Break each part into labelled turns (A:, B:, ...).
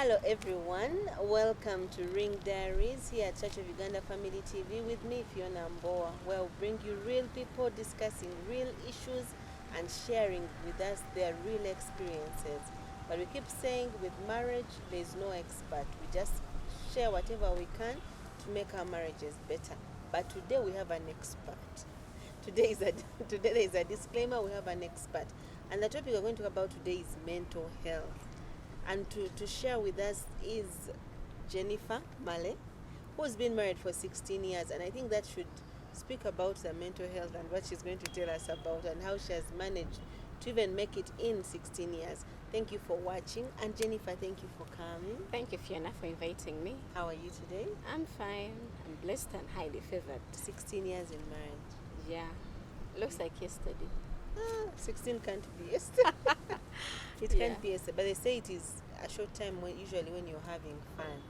A: Hello everyone, welcome to Ring Diaries here at Church of Uganda Family TV with me, Fiona Mboa, where we bring you real people discussing real issues and sharing with us their real experiences. But we keep saying with marriage, there is no expert. We just share whatever we can to make our marriages better. But today we have an expert. Today there is a disclaimer, we have an expert. And the topic we're going to talk about today is mental health. And to share with us is Jennifer Male, who's been married for 16 years. And I think that should speak about the mental health and what she's going to tell us about and how she has managed to even make it in 16 years. Thank you for watching. And Jennifer, thank you for coming.
B: Thank you, Fiona, for inviting me.
A: How are you today?
B: I'm fine. I'm blessed and highly favored.
A: 16 years in marriage.
B: Yeah. Looks like yesterday.
A: 16 can't be yesterday. It can't be yesterday. But they say it is a short time usually when you're having fun.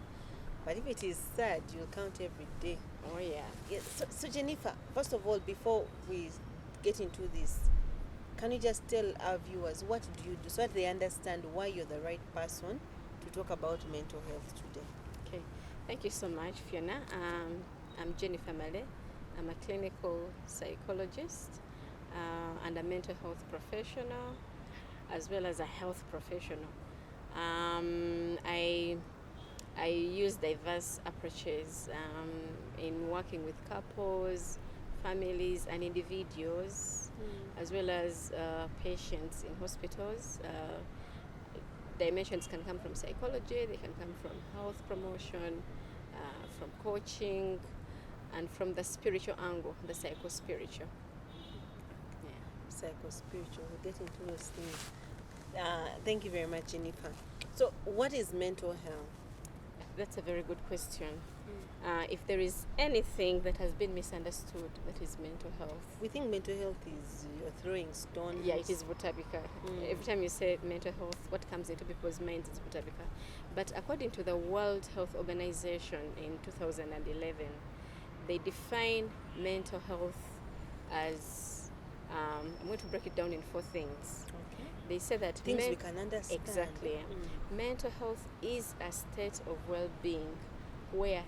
A: But if it is sad, you'll count every day.
B: Oh, yeah.
A: So Jennifer, first of all, before we get into this, can you just tell our viewers what do you do so that they understand why you're the right person to talk about mental health today?
B: Okay. Thank you so much, Fiona. I'm Jennifer Male. I'm a clinical psychologist and a mental health professional, as well as a health professional. I use diverse approaches in working with couples, families, and individuals, as well as patients in hospitals. Dimensions can come from psychology, they can come from health promotion, from coaching, and from the spiritual angle, the psycho-spiritual.
A: Psycho-spiritual, we'll get into those things. Thank you very much, Jennifer. So what is mental health?
B: That's a very good question. If there is anything that has been misunderstood, that is mental health.
A: We think mental health is you're throwing stones.
B: Yeah, it is Butabika. Every time you say mental health, what comes into people's minds is Butabika. But according to the World Health Organization in 2011, they define mental health as, I'm going to break it down in 4 things.
A: Okay.
B: They say that
A: things we can understand.
B: Exactly. Mental health is a state of well-being where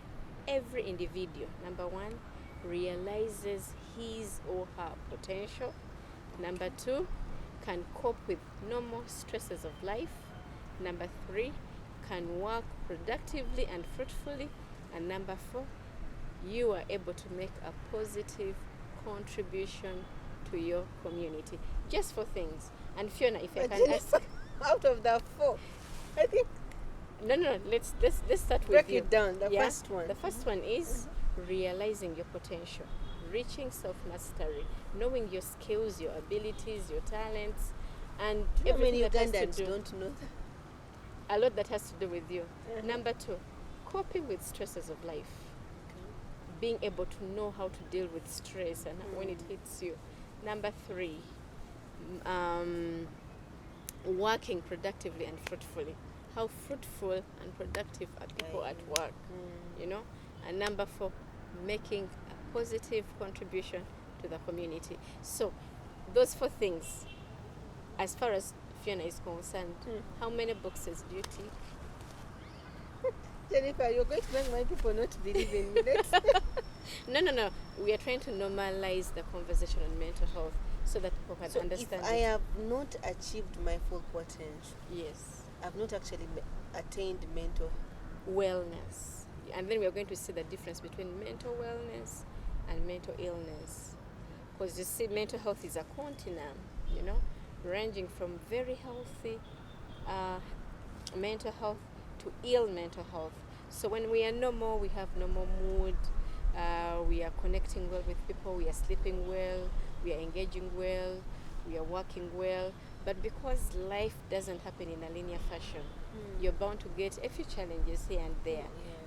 B: every individual, number 1, realizes his or her potential. Number 2, can cope with normal stresses of life. Number 3, can work productively and fruitfully. And number 4, you are able to make a positive contribution to your community. Just 4 things. And Fiona, if I can ask,
A: out of the 4, I think.
B: No. Let's start with
A: break
B: you.
A: it down. The first one.
B: The first one is realizing your potential, reaching self-mastery, knowing your skills, your abilities, your talents, and everything that has
A: Ugandans
B: to do.
A: don't know that.
B: A lot that has to do with you. Number 2, coping with stresses of life. Being able to know how to deal with stress and when it hits you. Number 3, working productively and fruitfully. How fruitful and productive are people at work, you know? And number 4, making a positive contribution to the community. So those 4 things, as far as Fiona is concerned, how many boxes do you tick?
A: Jennifer, you're going to make my people not believe in me.
B: No. We are trying to normalize the conversation on mental health so that people can understand
A: if I have not achieved my full potential,
B: yes,
A: I've not actually attained mental
B: wellness. And then we are going to see the difference between mental wellness and mental illness. Because you see, mental health is a continuum, you know, ranging from very healthy mental health to ill mental health. So when we are normal, we have normal mood, we are connecting well with people, we are sleeping well, we are engaging well, we are working well. But because life doesn't happen in a linear fashion, you're bound to get a few challenges here and there.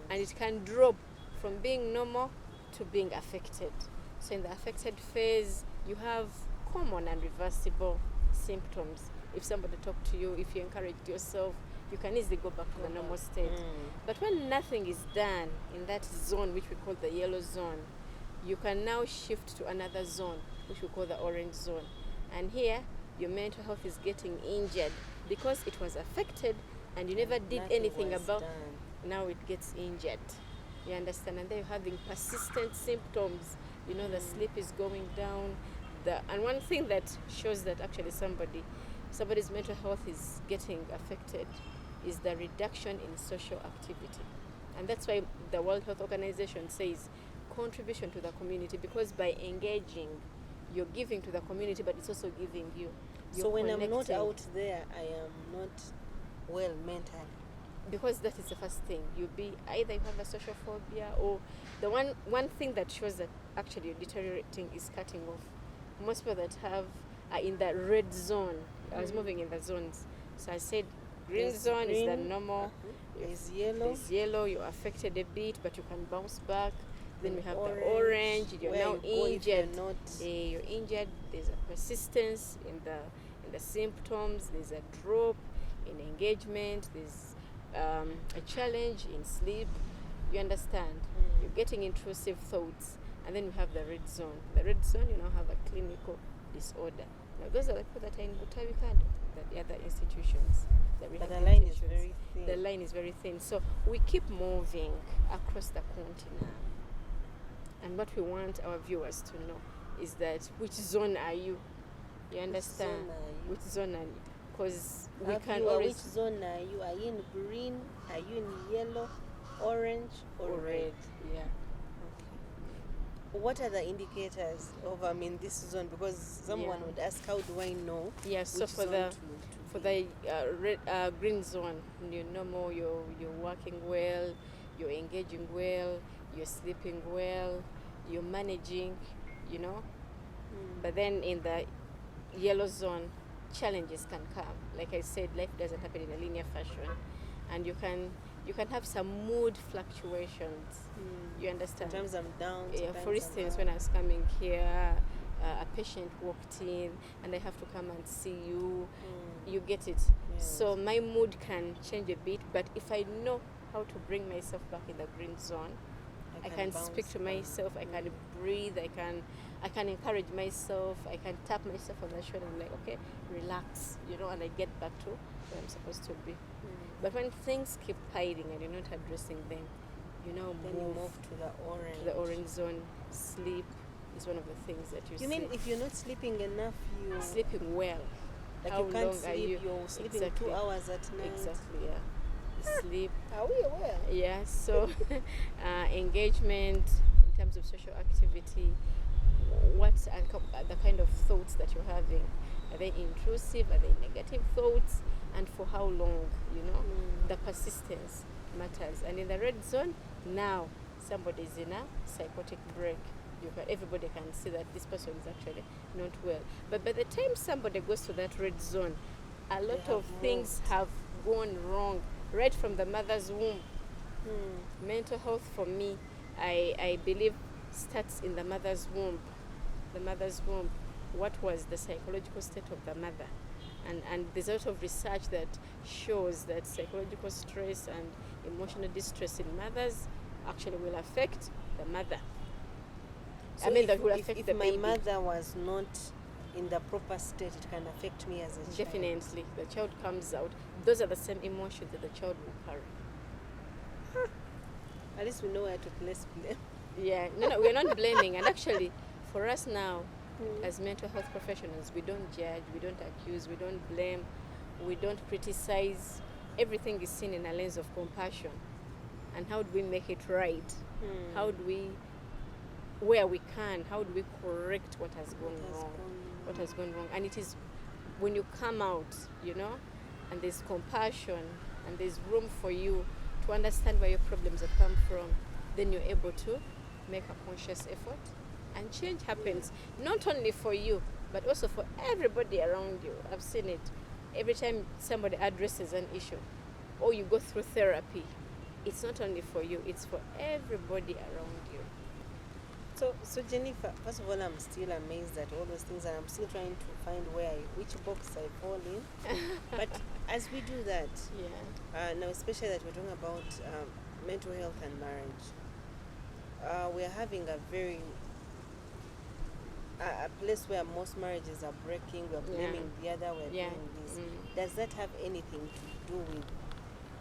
B: And it can drop from being normal to being affected. So in the affected phase, you have common and reversible symptoms. If somebody talked to you, if you encouraged yourself, you can easily go back to the normal state. But when nothing is done in that zone, which we call the yellow zone, you can now shift to another zone, which we call the orange zone. And here, your mental health is getting injured because it was affected and you never did
A: Nothing
B: anything
A: was
B: about.
A: done.
B: Now it gets injured. You understand? And then you're having persistent symptoms. You know, the sleep is going down. And one thing that shows that actually somebody's mental health is getting affected is the reduction in social activity. And that's why the World Health Organization says contribution to the community, because by engaging, you're giving to the community, but it's also giving you.
A: So when I'm not out there, I am not well mentally.
B: Because that is the first thing. You either you have a social phobia, or the one thing that shows that actually you're deteriorating is cutting off. Most people that are in that red zone. I was moving in the zones. So I said green zone is the normal.
A: There's yellow.
B: There's yellow, you're affected a bit, but you can bounce back. Then we have
A: orange,
B: the orange, you're now injured.
A: You're
B: You're injured, there's a persistence in the symptoms, there's a drop in engagement, there's a challenge in sleep. You understand? You're getting intrusive thoughts. And then we have the red zone. The red zone, you now have a clinical disorder. Now those are the people that are in Butavika, the other institutions.
A: But the line is very thin.
B: The line is very thin. So we keep moving across the continent. And what we want our viewers to know is that which zone are you? You understand? Which zone are you? Because we can always...
A: Which zone are you? Are you in green? Are you in yellow, orange, or red?
B: Yeah.
A: What are the indicators of I'm in this zone? Because someone would ask, how do I know?
B: Yeah, so for the green zone, you're normal, you're working well, you're engaging well, you're sleeping well, you're managing, you know. But then in the yellow zone, challenges can come. Like I said, life doesn't happen in a linear fashion, and you can have some mood fluctuations. You understand?
A: Sometimes I'm down.
B: Yeah, for instance, when I was coming here, a patient walked in and I have to come and see you. You get it?
A: Yes.
B: So my mood can change a bit, but if I know how to bring myself back in the green zone, I can speak to myself, I can breathe, I can encourage myself, I can tap myself on the shoulder and like, okay, relax, you know, and I get back to where I'm supposed to be. But when things keep piling and you're not addressing them, you know,
A: move to the orange.
B: The orange zone. Sleep is one of the things that you see.
A: You mean if you're not sleeping enough, you're
B: sleeping well?
A: Like
B: how
A: you can't
B: long
A: sleep,
B: are you?
A: You're sleeping
B: Exactly.
A: 2 hours at night.
B: Exactly, yeah. Sleep.
A: Are we aware?
B: Yeah, so engagement in terms of social activity, what are the kind of thoughts that you're having? Are they intrusive? Are they negative thoughts? And for how long, you know? The persistence matters. And in the red zone, now somebody's in a psychotic break. Everybody can see that this person is actually not well. But by the time somebody goes to that red zone, a lot of things have gone wrong right from the mother's womb. Mental health for me, I believe, starts in the mother's womb. The mother's womb. What was the psychological state of the mother? And there's a lot of research that shows that psychological stress and emotional distress in mothers actually will affect the mother.
A: So
B: that will affect the baby.
A: If my mother was not in the proper state, it can affect me as a child.
B: Definitely. The child comes out. Those are the same emotions that the child will carry.
A: At least we know where to place blame.
B: Yeah. No, we're not blaming. And actually, for us now, as mental health professionals, we don't judge, we don't accuse, we don't blame, we don't criticize. Everything is seen in a lens of compassion. And how do we make it right? How do we, where we can, how do we correct what has gone wrong? What has gone wrong? And it is when you come out, you know, and there's compassion and there's room for you to understand where your problems have come from, then you're able to make a conscious effort. And change happens, not only for you, but also for everybody around you. I've seen it. Every time somebody addresses an issue, or you go through therapy, it's not only for you, it's for everybody around you.
A: So Jennifer, first of all, I'm still amazed at all those things, and I'm still trying to find which box I fall in. But as we do that, now especially that we're talking about mental health and marriage, we are having a place where most marriages are breaking, we're blaming the other, we're doing this. Does that have anything to do with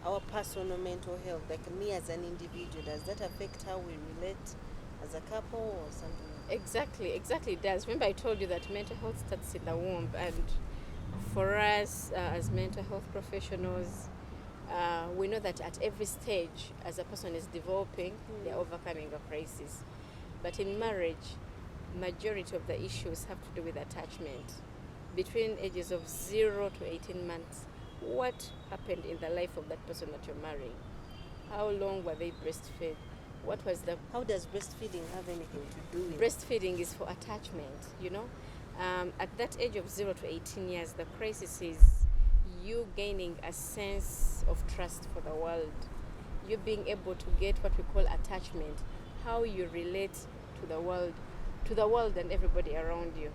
A: our personal mental health, like me as an individual? Does that affect how we relate as a couple or something?
B: Exactly it does. Remember I told you that mental health starts in the womb, and for us as mental health professionals, we know that at every stage as a person is developing, they're overcoming a crisis. But in marriage, majority of the issues have to do with attachment. Between ages of 0 to 18 months, what happened in the life of that person that you're marrying? How long were they breastfed? What was the
A: How does breastfeeding have anything to do with
B: breastfeeding is for attachment, you know. At that age of 0 to 18 years, the crisis is you gaining a sense of trust for the world, you being able to get what we call attachment, how you relate to the world and everybody around you.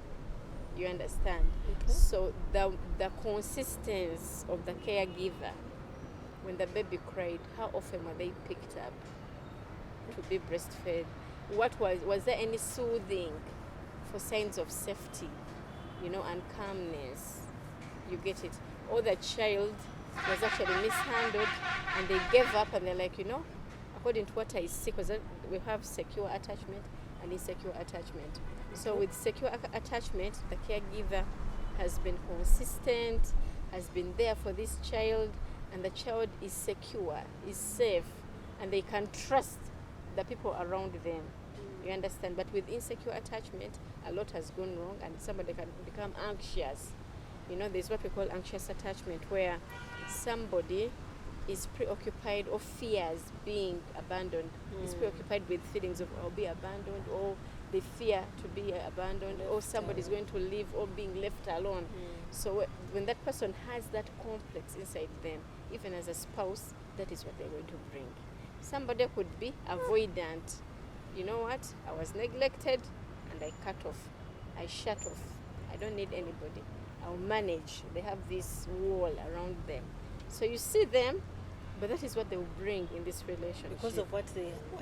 B: You understand?
A: Okay.
B: So the consistency of the caregiver, when the baby cried, how often were they picked up to be breastfed? What was there any soothing for signs of safety, you know, and calmness? You get it? Or the child was actually mishandled and they gave up and they're like, you know, according to what I see, because we have secure attachment and insecure attachment. So with secure attachment, the caregiver has been consistent, has been there for this child, and the child is secure, is safe, and they can trust the people around them. You understand? But with insecure attachment, a lot has gone wrong, and somebody can become anxious. You know, there's what we call anxious attachment, where somebody is preoccupied or fears being abandoned, is preoccupied with feelings of I'll be abandoned, or they fear to be abandoned, or somebody's going to leave, or being left alone. So when that person has that complex inside them, even as a spouse, that is what they're going to bring. Somebody could be avoidant. You know what? I was neglected and I cut off. I shut off. I don't need anybody. I'll manage. They have this wall around them. So you see them, but that is what they will bring in this relationship.
A: Because of what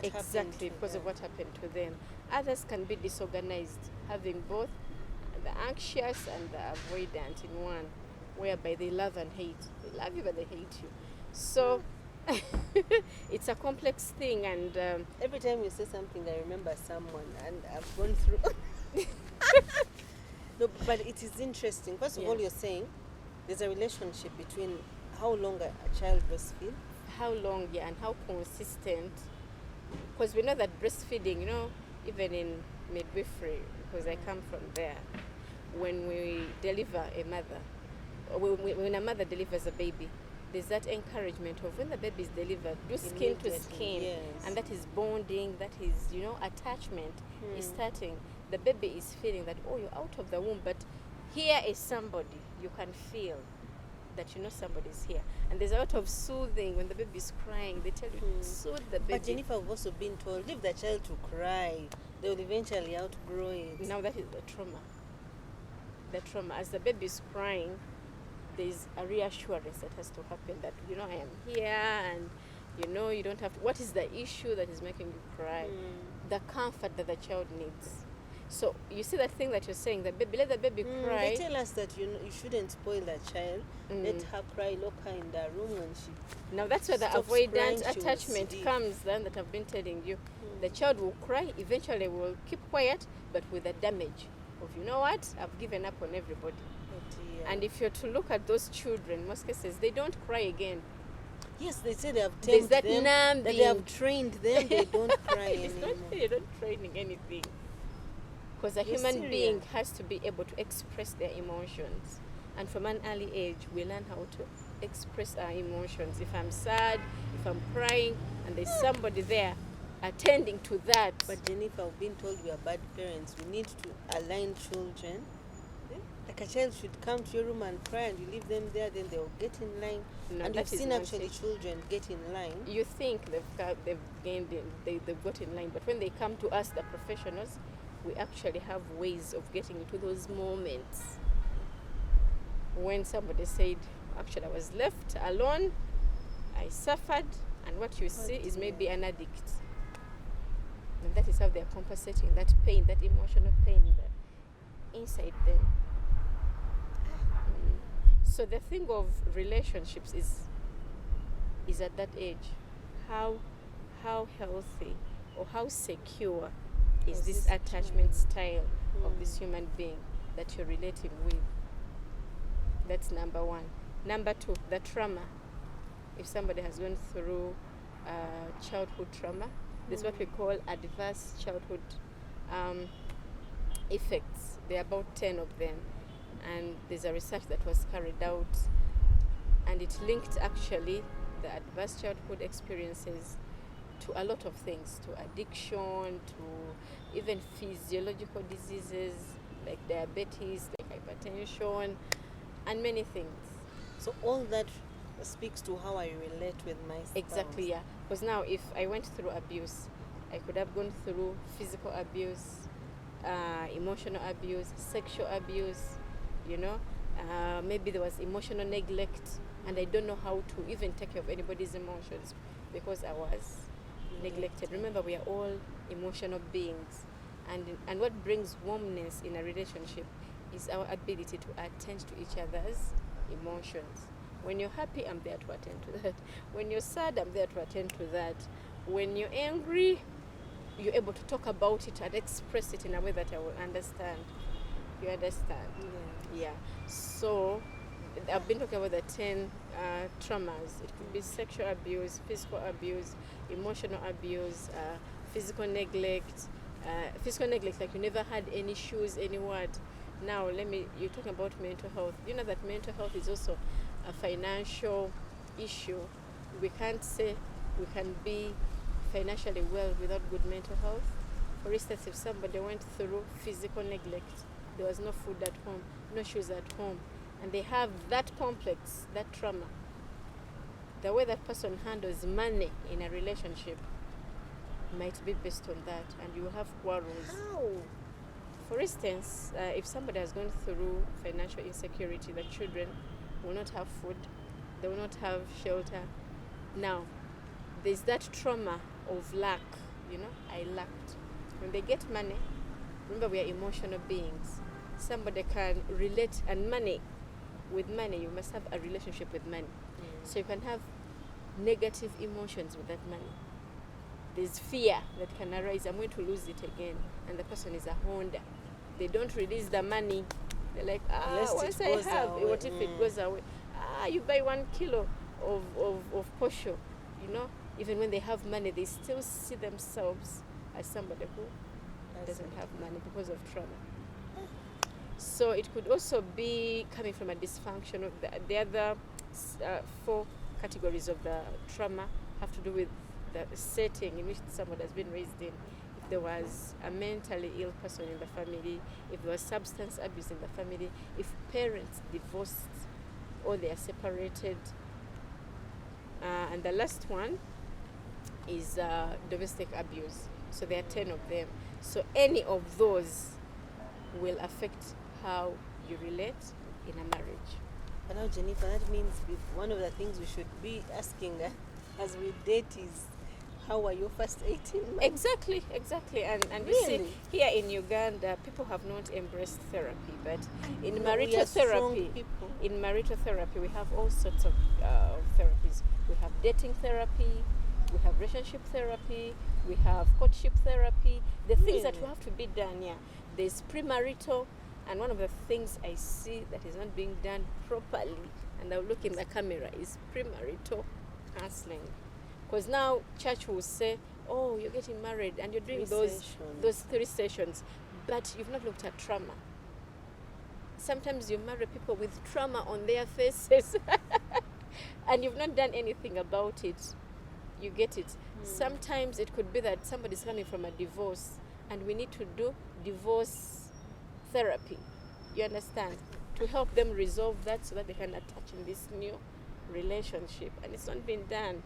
B: exactly, because of what happened to them. Others can be disorganized, having both the anxious and the avoidant in one, whereby they love and hate. They love you, but they hate you. So it's a complex thing, and
A: every time you say something, I remember someone, and I've gone through. No, but it is interesting. First of all, you're saying there's a relationship between how long a child breastfeeds.
B: How long, and how consistent. Because we know that breastfeeding, you know, even in midwifery, because I come from there, when we deliver a mother, when a mother delivers a baby, there's that encouragement of when the baby is delivered, do skin to skin, and that is bonding, that is, you know, attachment is starting. The baby is feeling that, oh, you're out of the womb, but here is somebody. You can feel that, you know, somebody's here. And there's a lot of soothing. When the baby is crying, they tell you, soothe the baby.
A: But Jennifer, I've also been told, leave the child to cry. They will eventually outgrow it.
B: Now that is the trauma. The trauma. As the baby is crying, there's a reassurance that has to happen that, you know, I am here, and, you know, you don't have to. What is the issue that is making you cry? The comfort that the child needs. So you see that thing that you're saying, the baby, let the baby cry.
A: They tell us that you shouldn't spoil the child. Let her cry, lock her in the room when she.
B: Now that's where the avoidant attachment comes. Then that I've been telling you, the child will cry. Eventually, will keep quiet, but with the damage of, you know what? I've given up on everybody. And if you're to look at those children, most cases they don't cry again.
A: Yes, they say they have tamed
B: that
A: them,
B: numbing.
A: that they have trained them. They don't cry anymore.
B: You're not training anything. Because a human being has to be able to express their emotions. And from an early age, we learn how to express our emotions. If I'm sad, if I'm crying, and there's somebody there attending to that.
A: But Jennifer, I've been told we are bad parents. We need to align children. Like a child should come to your room and cry, and you leave them there, then they'll get in line.
B: No,
A: and you've seen actually children get in line.
B: You think they've got in line, but when they come to us, the professionals, we actually have ways of getting into those moments when somebody said, actually I was left alone, I suffered, and what you see is maybe an addict. And that is how they're compensating that pain, that emotional pain inside them. So the thing of relationships is is at that age. How healthy or how secure is
A: Is
B: this
A: this
B: attachment
A: child?
B: style of this human being that you're relating with? That's number one. Number two, the trauma. If somebody has gone through childhood trauma, there's what we call adverse childhood effects. There are about 10 of them, and there's a research that was carried out, and it linked actually the adverse childhood experiences to a lot of things, to addiction, to even physiological diseases like diabetes, like hypertension, and many things.
A: So all that speaks to how I relate with my spouse.
B: Exactly, yeah. Because now, if I went through abuse, I could have gone through physical abuse, emotional abuse, sexual abuse, you know. Maybe there was emotional neglect, and I don't know how to even take care of anybody's emotions because I was neglected. Remember, we are all emotional beings, and what brings warmness in a relationship is our ability to attend to each other's emotions. When you're happy, I'm there to attend to that. When you're sad, I'm there to attend to that. When you're angry, you're able to talk about it and express it in a way that I will understand. You understand? Yeah. So I've been talking about the 10 traumas. It could be sexual abuse, physical abuse, emotional abuse, physical neglect. Physical neglect, like you never had any shoes, any what. Now, you're talking about mental health. You know that mental health is also a financial issue. We can't say we can be financially well without good mental health. For instance, if somebody went through physical neglect, there was no food at home, no shoes at home, and they have that complex, that trauma, the way that person handles money in a relationship might be based on that, and you will have quarrels.
A: How?
B: For instance, if somebody has gone through financial insecurity, the children will not have food, they will not have shelter. Now, there's that trauma of lack, I lacked. When they get money, remember we are emotional beings. Somebody can relate, and with money, you must have a relationship with money. So you can have negative emotions with that money. There's fear that can arise, I'm going to lose it again, and the person is a Honda. They don't release the money. They're like, once I have, what if it goes away? You buy 1 kilo of posho, even when they have money, they still see themselves as somebody who doesn't have money because of trauma. So it could also be coming from a dysfunction of the other 4 categories of the trauma have to do with the setting in which someone has been raised in. If there was a mentally ill person in the family, if there was substance abuse in the family, if parents divorced or they are separated. And the last one is domestic abuse. So there are 10 of them. So any of those will affect how you relate in a marriage.
A: But now, Jennifer, that means one of the things we should be asking as we date is, how were your first 18 months?
B: Exactly. And
A: really?
B: You see, here in Uganda, people have not embraced therapy, but in marital therapy, we have all sorts of therapies. We have dating therapy, we have relationship therapy, we have courtship therapy. The things that will have to be done, there's premarital, and one of the things I see that is not being done properly, and I'll look in the camera, is premarital counseling. Because now church will say, oh, you're getting married and you're doing those 3 sessions, but you've not looked at trauma. Sometimes you marry people with trauma on their faces and you've not done anything about it. You get it? Sometimes it could be that somebody's coming from a divorce and we need to do divorce therapy. You understand? To help them resolve that so that they can attach in this new relationship, and it's not been done.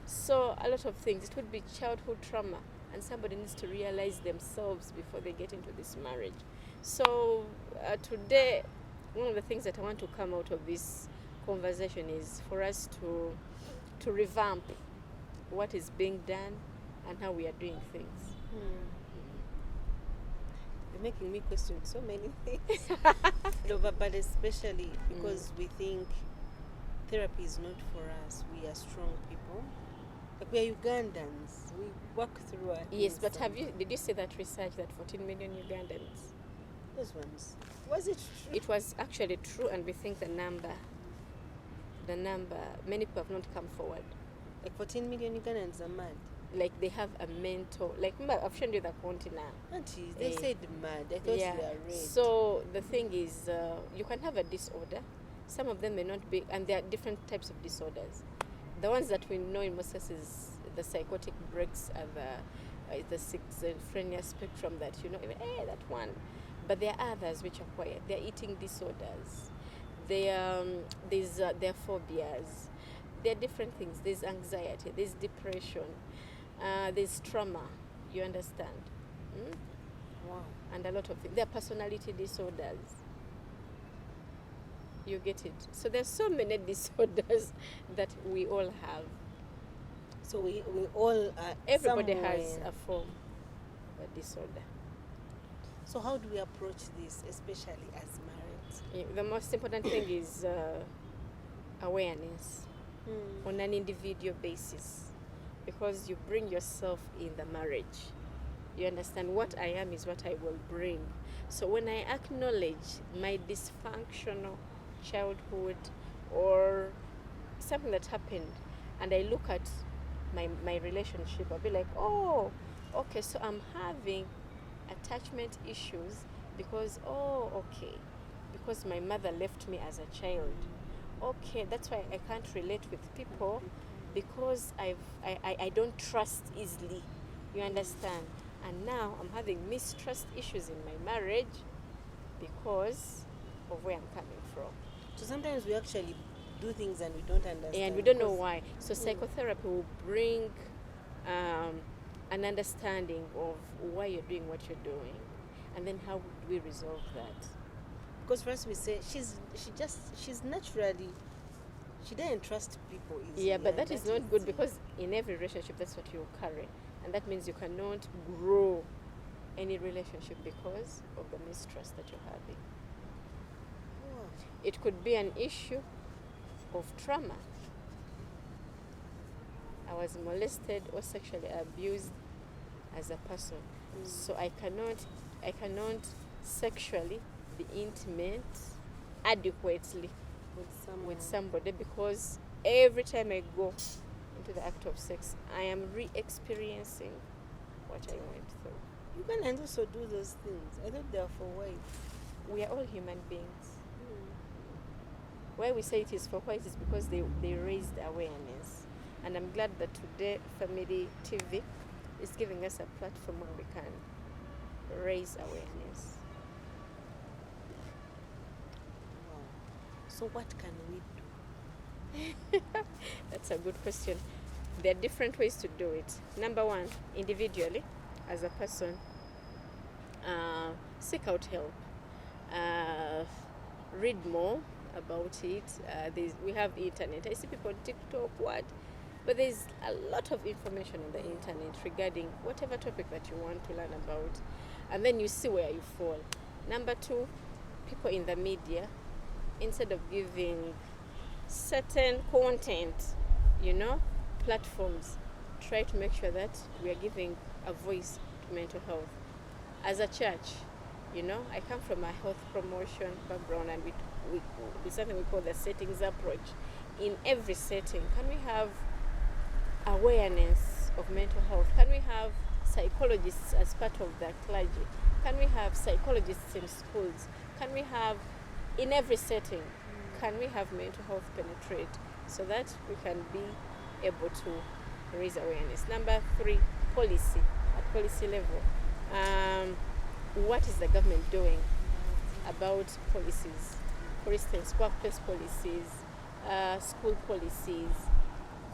B: So a lot of things, it would be childhood trauma, and somebody needs to realize themselves before they get into this marriage. So today, one of the things that I want to come out of this conversation is for us to revamp what is being done and how we are doing things.
A: You're making me question so many things. No, but especially because we think therapy is not for us. We are strong people. Like, we are Ugandans. We walk through our
B: Yes,
A: things
B: but
A: and
B: did you see that research that 14 million Ugandans?
A: those ones. Was it true?
B: It was actually true, and we think the number, many people have not come forward.
A: Like 14 million Ugandans are mad.
B: Like they have a mental, like remember I've shown you the county now.
A: Auntie, they
B: Eh,
A: said mad. I thought
B: yeah.
A: they are red.
B: So the thing is, you can have a disorder. Some of them may not be, and there are different types of disorders. The ones that we know in most cases, the psychotic breaks are the schizophrenia spectrum that that one. But there are others which are quiet. There are eating disorders. There are phobias. There are different things. There's anxiety. There's depression. There's trauma. You understand? Mm?
A: Wow.
B: And a lot of things. There are personality disorders. You get it? So there's so many disorders that we all have.
A: So we all are.
B: Everybody
A: somewhere.
B: has a form of a disorder.
A: So how do we approach this, especially as married?
B: The most important thing is awareness on an individual basis, because you bring yourself in the marriage. You understand what I am is what I will bring. So when I acknowledge my dysfunctional childhood or something that happened, and I look at my relationship, I'll be like, oh, okay, so I'm having attachment issues because because my mother left me as a child. Okay, that's why I can't relate with people, because I don't trust easily. You understand? And now I'm having mistrust issues in my marriage because of where I'm coming from.
A: So sometimes we actually do things and we don't understand.
B: And we don't know why. So psychotherapy will bring an understanding of why you're doing what you're doing, and then how would we resolve that?
A: Because first we say she's naturally, she doesn't trust people easily.
B: Yeah, but that is not good, because in every relationship that's what you carry, and that means you cannot grow any relationship because of the mistrust that you're having.
A: Oh.
B: It could be an issue of trauma. I was molested or sexually abused as a person, so I cannot sexually be intimate adequately with somebody, because every time I go into the act of sex, I am re-experiencing what I went through.
A: You can also do those things. I thought they are for white.
B: We are all human beings. Why we say it is for white is because they raised awareness. And I'm glad that today Family TV is giving us a platform where we can raise awareness.
A: Wow. So what can we do?
B: That's a good question. There are different ways to do it. Number one, individually, as a person, seek out help. Read more about it. We have internet. I see people on TikTok, but there's a lot of information on the internet regarding whatever topic that you want to learn about, and then you see where you fall. Number two, people in the media, instead of giving certain content, platforms, try to make sure that we are giving a voice to mental health. As a church, I come from a health promotion background, and we something we call the settings approach. In every setting, can we have awareness of mental health? Can we have psychologists as part of the clergy? Can we have psychologists in schools? Can we have, in every setting, can we have mental health penetrate so that we can be able to raise awareness? Number three, policy, at policy level. What is the government doing about policies? For instance, workplace policies, school policies,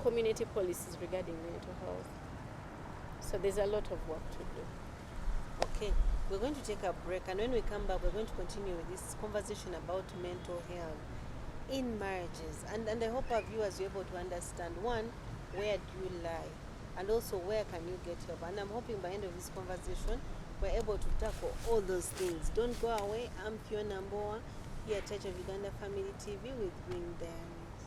B: community policies regarding mental health. So there's a lot of work to do.
A: Okay, we're going to take a break, and when we come back, we're going to continue with this conversation about mental health in marriages. And I hope our viewers are able to understand, one, where do you lie, and also where can you get help. And I'm hoping by the end of this conversation, we're able to tackle all those things. Don't go away. I'm Fiona Mboa, here at Church of Uganda Family TV with Bring Them.